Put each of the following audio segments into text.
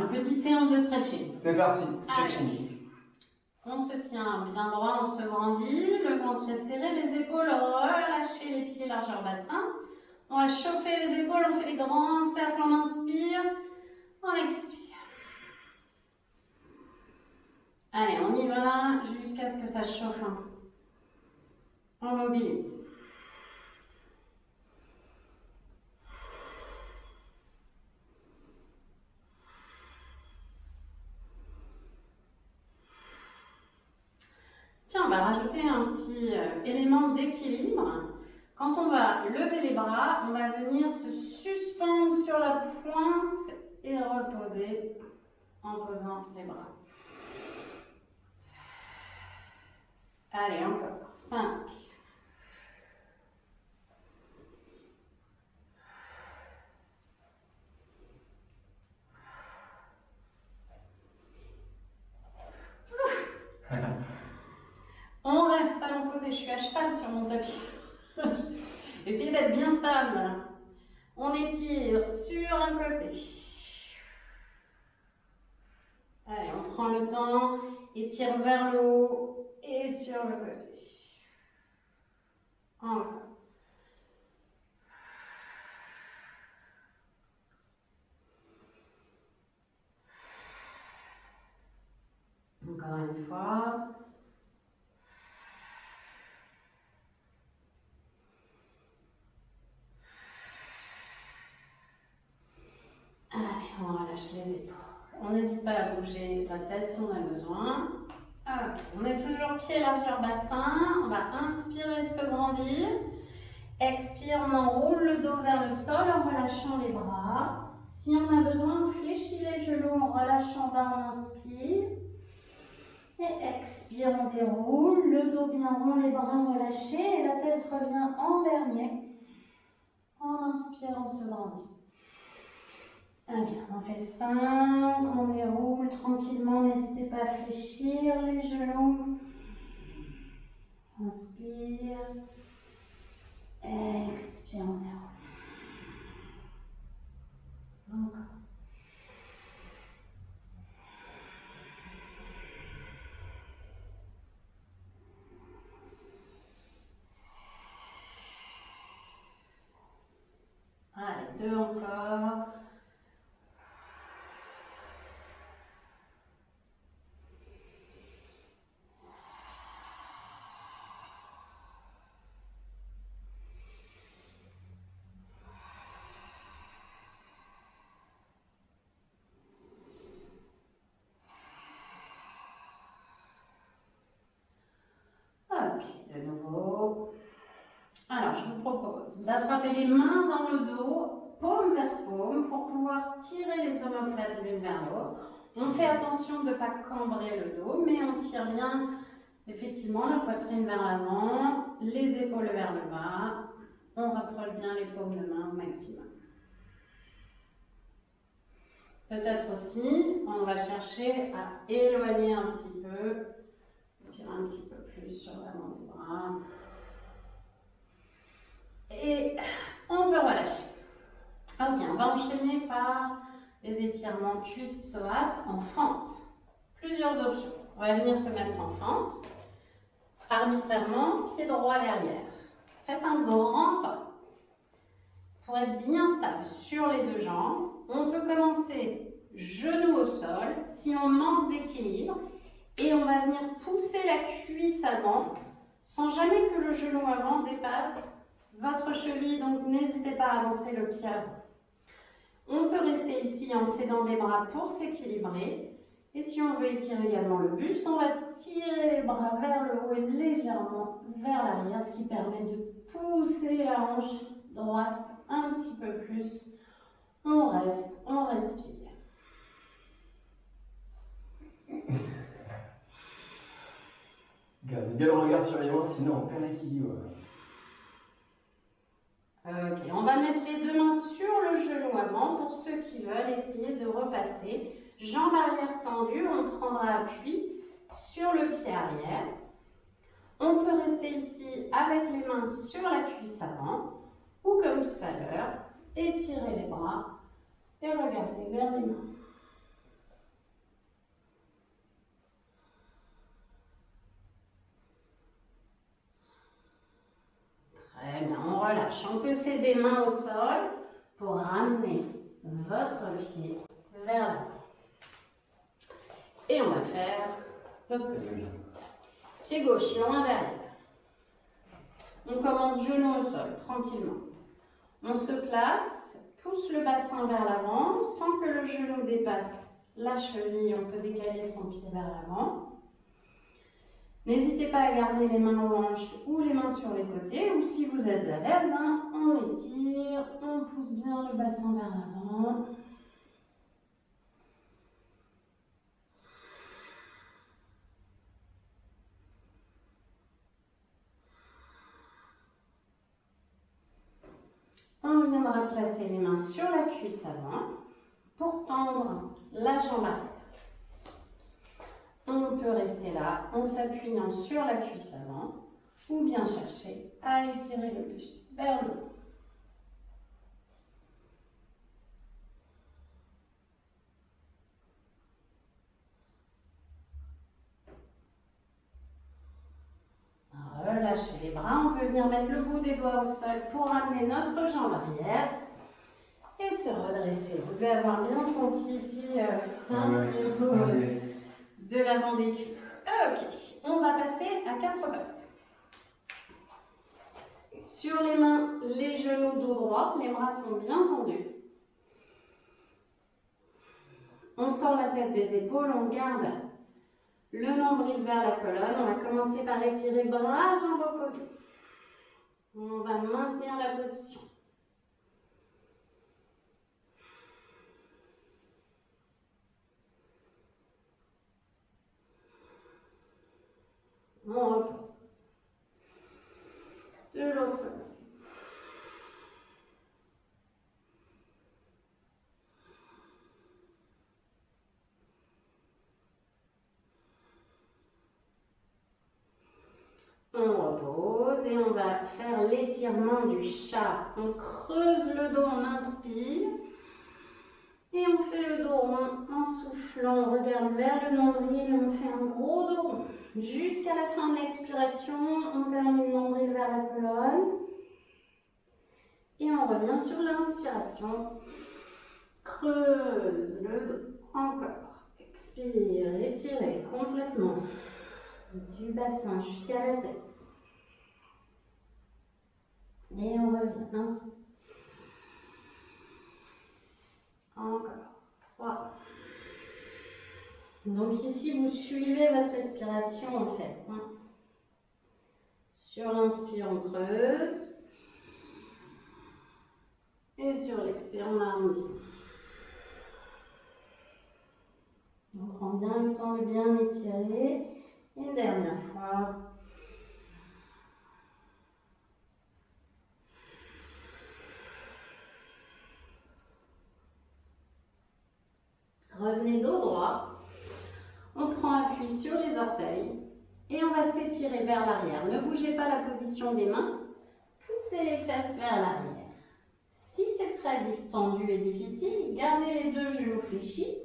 une petite séance de stretching. C'est parti, Allez. stretching. On se tient bien droit, on se grandit, le ventre est serré, les épaules relâchez, les pieds largeur bassin. On va chauffer les épaules, on fait des grands cercles, on inspire, on expire. Allez, on y va jusqu'à ce que ça chauffe un peu. On mobilise. Tiens, on va rajouter un petit élément d'équilibre. Quand on va lever les bras, on va venir se suspendre sur la pointe et reposer en posant les bras. Allez, encore. 5. On reste allons posé. Je suis à cheval sur mon tapis. Essayez d'être bien stable. On étire sur un côté. Allez, on prend le temps, étire vers le haut et sur le côté. Encore. Encore une fois. Allez, on relâche les épaules. On n'hésite pas à bouger la tête si on a besoin. Ok, on est toujours pied largeur bassin. On va inspirer, se grandir. Expire, on enroule le dos vers le sol en relâchant les bras. Si on a besoin, on fléchit les genoux en relâchant bas, on inspire. Et expire, on déroule. Le dos bien rond, les bras relâchés et la tête revient en dernier. En inspirant, on se grandit. Allez, on fait 5, on déroule tranquillement, n'hésitez pas à fléchir les genoux. Inspire, expire, on déroule. Encore. Allez, 2 encore. Ok, de nouveau. Alors, je vous propose d'attraper les mains dans le dos, paume vers paume, pour pouvoir tirer les omoplates l'une vers l'autre. On fait attention de ne pas cambrer le dos, mais on tire bien, effectivement, la poitrine vers l'avant, les épaules vers le bas. On rapproche bien les paumes de main au maximum. Peut-être aussi, on va chercher à éloigner un petit peu, tirer un petit peu plus sur l'avant des bras. Et on peut relâcher. Ok, on va enchaîner par les étirements cuisses psoas en fente. Plusieurs options. On va venir se mettre en fente. Arbitrairement, pied droit derrière. Faites un grand pas. Pour être bien stable sur les 2 jambes, on peut commencer genou au sol si on manque d'équilibre et on va venir pousser la cuisse avant sans jamais que le genou avant dépasse votre cheville, donc n'hésitez pas à avancer le pied avant. On peut rester ici en s'aidant des bras pour s'équilibrer. Et si on veut étirer également le buste, on va tirer les bras vers le haut et légèrement vers l'arrière, ce qui permet de pousser la hanche droite un petit peu plus. On reste, on respire. Gardez bien le regard sur les mains, sinon on perd l'équilibre. Ok, on va mettre les 2 mains sur le genou avant pour ceux qui veulent essayer de repasser. Jambes arrière tendues, on prendra appui sur le pied arrière. On peut rester ici avec les mains sur la cuisse avant ou comme tout à l'heure, étirer les bras et regarder vers les mains. Très bien, on relâche. On peut s'aider main au sol pour ramener votre pied vers l'avant. Et on va faire l'autre côté. Pied gauche, loin derrière. On commence genou au sol, tranquillement. On se place, pousse le bassin vers l'avant, sans que le genou dépasse la cheville. On peut décaler son pied vers l'avant. N'hésitez pas à garder les mains aux hanches ou les mains sur les côtés, ou si vous êtes à l'aise, on étire, on pousse bien le bassin vers l'avant. On viendra placer les mains sur la cuisse avant pour tendre la jambe arrière. On peut rester là en s'appuyant sur la cuisse avant ou bien chercher à étirer le buste vers le haut. Relâchez les bras, on peut venir mettre le bout des doigts au sol pour ramener notre jambe arrière et se redresser. Vous devez avoir bien senti ici de l'avant des cuisses. Ok, on va passer à 4 pattes. Sur les mains, les genoux dos droit, les bras sont bien tendus. On sort la tête des épaules, on garde le nombril vers la colonne. On va commencer par étirer bras, jambes opposées. On va maintenir la position. On repose. De l'autre côté. On repose et on va faire l'étirement du chat. On creuse le dos, on inspire. Et on fait le dos rond en soufflant. On regarde vers le nombril, on fait un gros dos rond. Jusqu'à la fin de l'expiration, on termine le nombril vers la colonne. Et on revient sur l'inspiration. Creuse le dos. Encore. Expire, étirez complètement. Du bassin jusqu'à la tête. Et on revient ainsi. Encore. 3. Donc ici, vous suivez votre respiration en fait. Sur l'inspire, on creuse. Et sur l'expire, on arrondit. On prend bien le temps de bien étirer. Une dernière fois. Revenez dos droit. On prend appui sur les orteils. Et on va s'étirer vers l'arrière. Ne bougez pas la position des mains. Poussez les fesses vers l'arrière. Si c'est très tendu et difficile, gardez les deux genoux fléchis.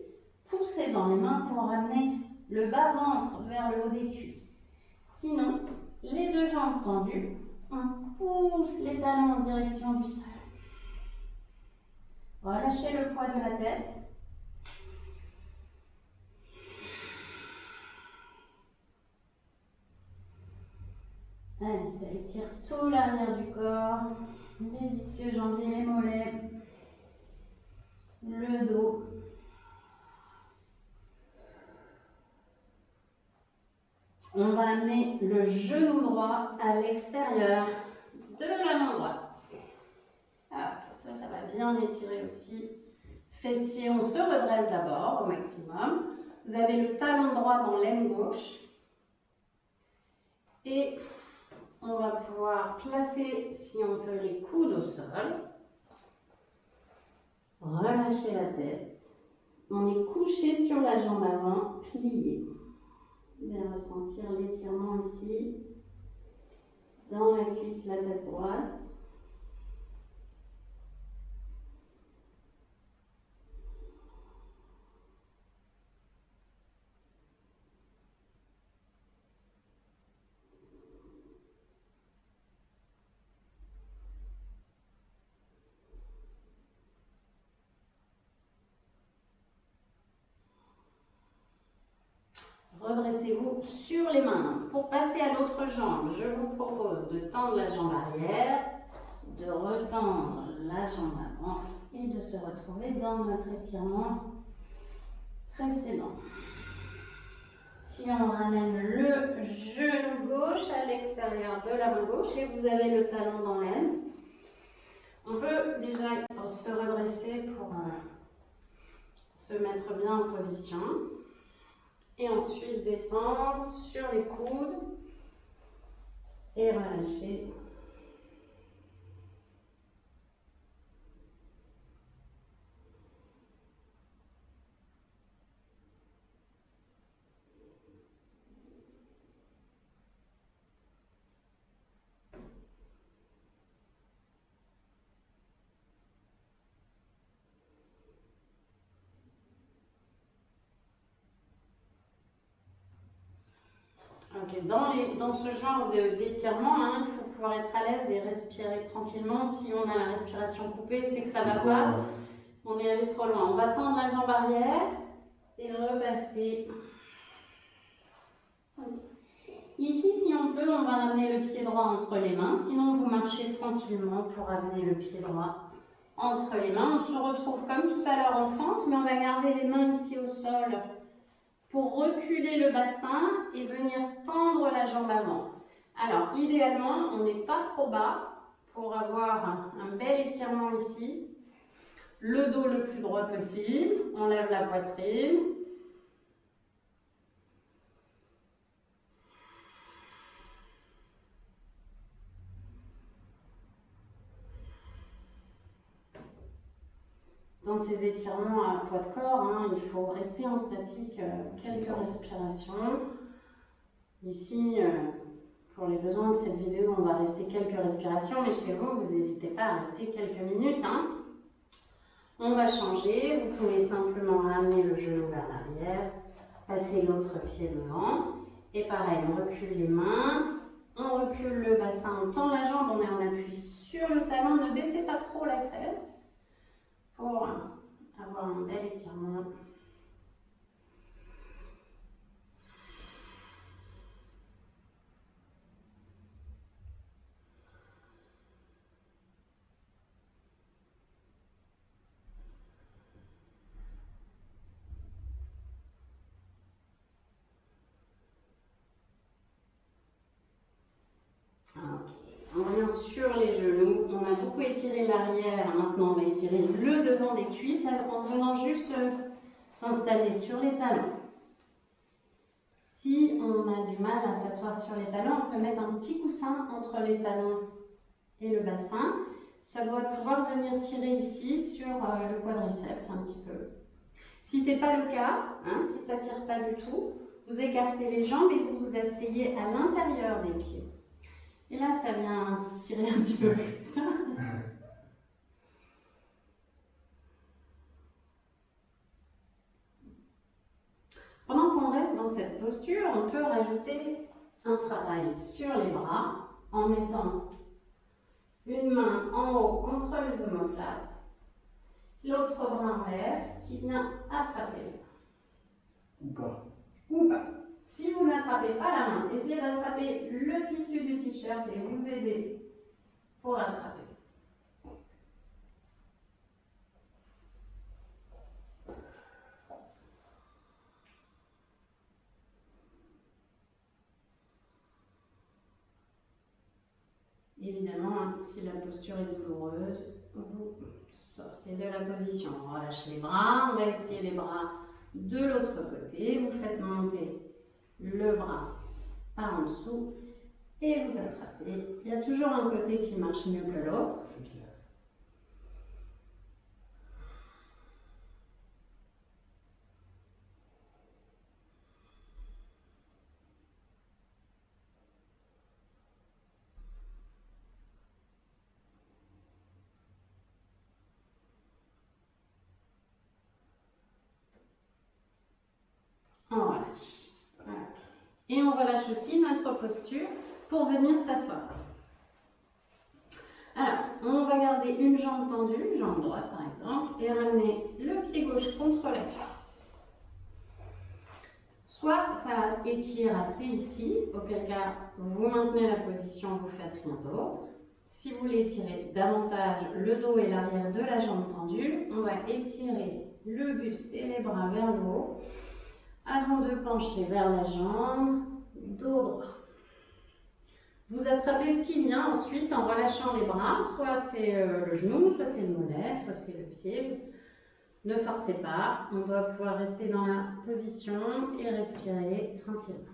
Poussez dans les mains pour ramener le bas-ventre vers le haut des cuisses. Sinon, les deux jambes tendues, on pousse les talons en direction du sol. Relâchez le poids de la tête. Allez, ça étire tout l'arrière du corps, les disques jambiers, les mollets, le dos. On va amener le genou droit à l'extérieur de la main droite. Ça va bien étirer aussi. Fessiers, on se redresse d'abord au maximum. Vous avez le talon droit dans l'aine gauche. Et on va pouvoir placer, si on peut, les coudes au sol. Relâchez la tête. On est couché sur la jambe avant, plié. Vous allez ressentir l'étirement ici, dans la cuisse, la fesse droite. Redressez-vous sur les mains. Pour passer à l'autre jambe, je vous propose de tendre la jambe arrière, de retendre la jambe avant et de se retrouver dans notre étirement précédent. Puis on ramène le genou gauche à l'extérieur de la main gauche et vous avez le talon dans l'aine. On peut déjà se redresser pour se mettre bien en position. Et ensuite descendre sur les coudes et relâcher. Okay. Dans ce genre d'étirement, il faut pouvoir être à l'aise et respirer tranquillement. Si on a la respiration coupée, c'est que ça ne va pas. On est allé trop loin. On va tendre la jambe arrière et repasser. Ici, si on peut, on va ramener le pied droit entre les mains. Sinon, vous marchez tranquillement pour ramener le pied droit entre les mains. On se retrouve comme tout à l'heure en fente, mais on va garder les mains ici au sol pour reculer le bassin et venir tendre la jambe avant. Alors, idéalement, on n'est pas trop bas pour avoir un bel étirement ici. Le dos le plus droit possible, on lève la poitrine. Dans ces étirements à poids de corps, il faut rester en statique quelques respirations. Ici, pour les besoins de cette vidéo, on va rester quelques respirations, mais chez vous, vous n'hésitez pas à rester quelques minutes. On va changer, vous pouvez simplement ramener le genou vers l'arrière, passer l'autre pied devant, et pareil, on recule les mains, on recule le bassin, on tend la jambe, on est en appui sur le talon, ne baissez pas trop la fesse pour avoir un bel étirement. On revient sur les genoux, on a beaucoup étiré l'arrière, maintenant on va étirer le devant des cuisses en venant juste s'installer sur les talons. Si on a du mal à s'asseoir sur les talons, on peut mettre un petit coussin entre les talons et le bassin. Ça doit pouvoir venir tirer ici sur le quadriceps un petit peu. Si ce n'est pas le cas, si ça ne tire pas du tout, vous écartez les jambes et vous vous asseyez à l'intérieur des pieds. Et là, ça vient tirer un petit peu plus. Pendant qu'on reste dans cette posture, on peut rajouter un travail sur les bras en mettant une main en haut contre les omoplates, l'autre bras en l'air qui vient attraper. Ou pas. Ou pas. Si vous n'attrapez pas la main, essayez d'attraper le tissu du t-shirt et vous aider pour l'attraper. Évidemment, si la posture est douloureuse, vous sortez de la position. On relâche les bras, on va essayer les bras de l'autre côté. Vous faites monter le bras par en dessous et vous attrapez. Il y a toujours un côté qui marche mieux que l'autre. C'est clair. On relâche. Voilà. Et on relâche aussi notre posture pour venir s'asseoir. Alors, on va garder une jambe tendue, jambe droite par exemple, et ramener le pied gauche contre la cuisse. Soit ça étire assez ici, auquel cas vous maintenez la position, vous faites rien d'autre. Si vous voulez étirer davantage le dos et l'arrière de la jambe tendue, on va étirer le buste et les bras vers le haut avant de pencher vers la jambe, dos droit. Vous attrapez ce qui vient ensuite en relâchant les bras, soit c'est le genou, soit c'est le mollet, soit c'est le pied. Ne forcez pas, on doit pouvoir rester dans la position et respirer tranquillement.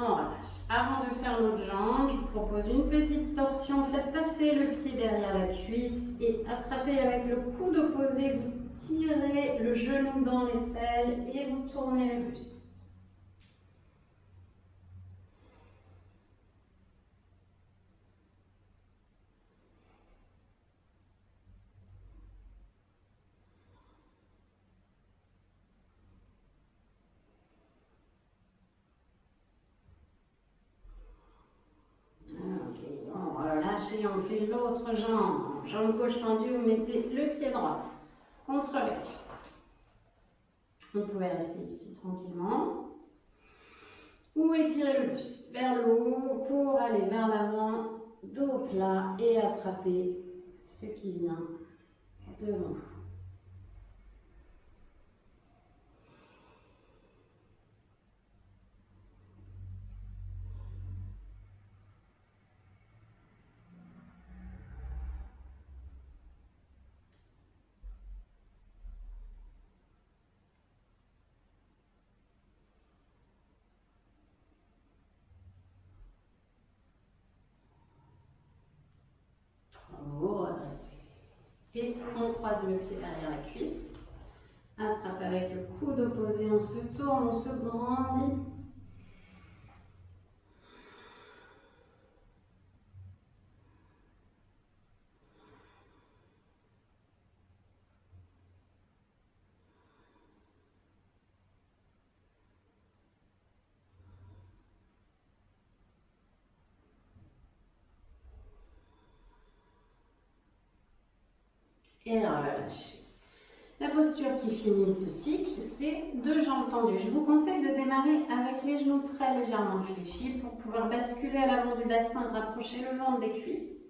On relâche. Avant de faire l'autre jambe, je vous propose une petite torsion. Faites passer le pied derrière la cuisse et attrapez avec le coude opposé. Vous tirez le genou dans l'aisselle et vous tournez le buste. Ok, on relâche et on fait l'autre jambe. Jambe gauche tendue, vous mettez le pied droit contre la cuisse. Vous pouvez rester ici tranquillement. Ou étirer le buste vers le haut pour aller vers l'avant, dos plat et attraper ce qui vient devant vous. Vous redressez. Et on croise le pied derrière la cuisse. Attrape avec le coude opposé, on se tourne, on se grandit. Et relâchez. La posture qui finit ce cycle, c'est deux jambes tendues. Je vous conseille de démarrer avec les genoux très légèrement fléchis pour pouvoir basculer à l'avant du bassin, rapprocher le ventre des cuisses.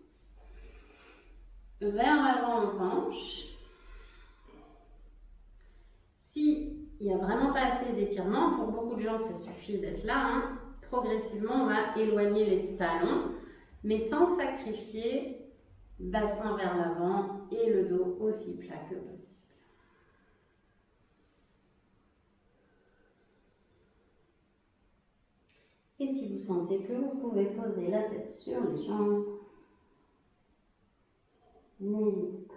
Vers l'avant, on penche. S'il n'y a vraiment pas assez d'étirement, pour beaucoup de gens, ça suffit d'être là. Progressivement, on va éloigner les talons, mais sans sacrifier bassin vers l'avant et le dos aussi plat que possible. Et si vous sentez que vous pouvez poser la tête sur les jambes, n'hésitez pas.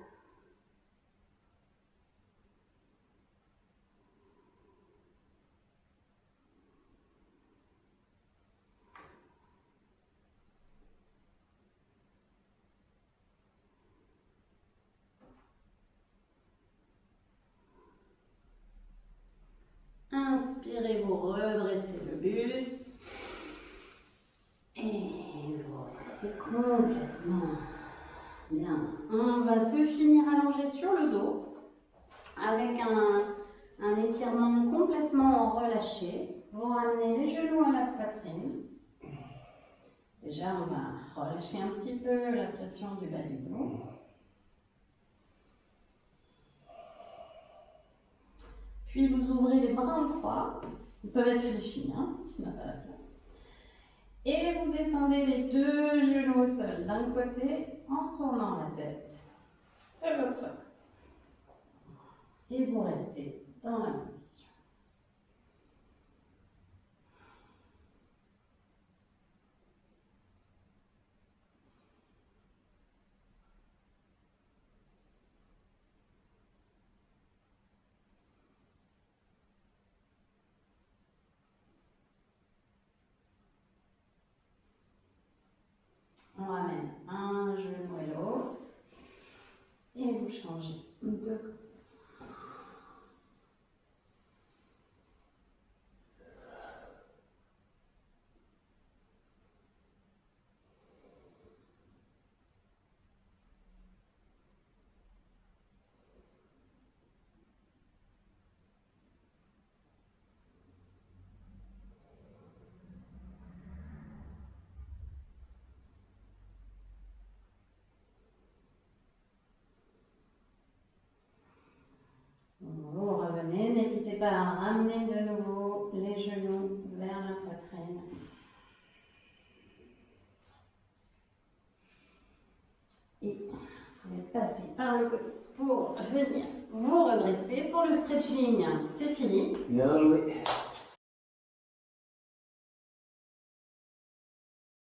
Inspirez, vous redressez le buste. Et vous redressez complètement. Bien. On va se finir allongé sur le dos avec un étirement complètement relâché. Vous ramenez les genoux à la poitrine. Déjà, on va relâcher un petit peu la pression du bas du dos. Puis vous ouvrez les bras en croix. Ils peuvent être fléchis, si on n'a pas la place. Et vous descendez les deux genoux au sol d'un côté en tournant la tête de l'autre côté. Et vous restez dans la position. On ramène un genou et l'autre. Et vous changez de côté. Vous revenez, n'hésitez pas à ramener de nouveau les genoux vers la poitrine. Et vous pouvez passer par le côté pour venir vous redresser. Pour le stretching, c'est fini. Bien joué.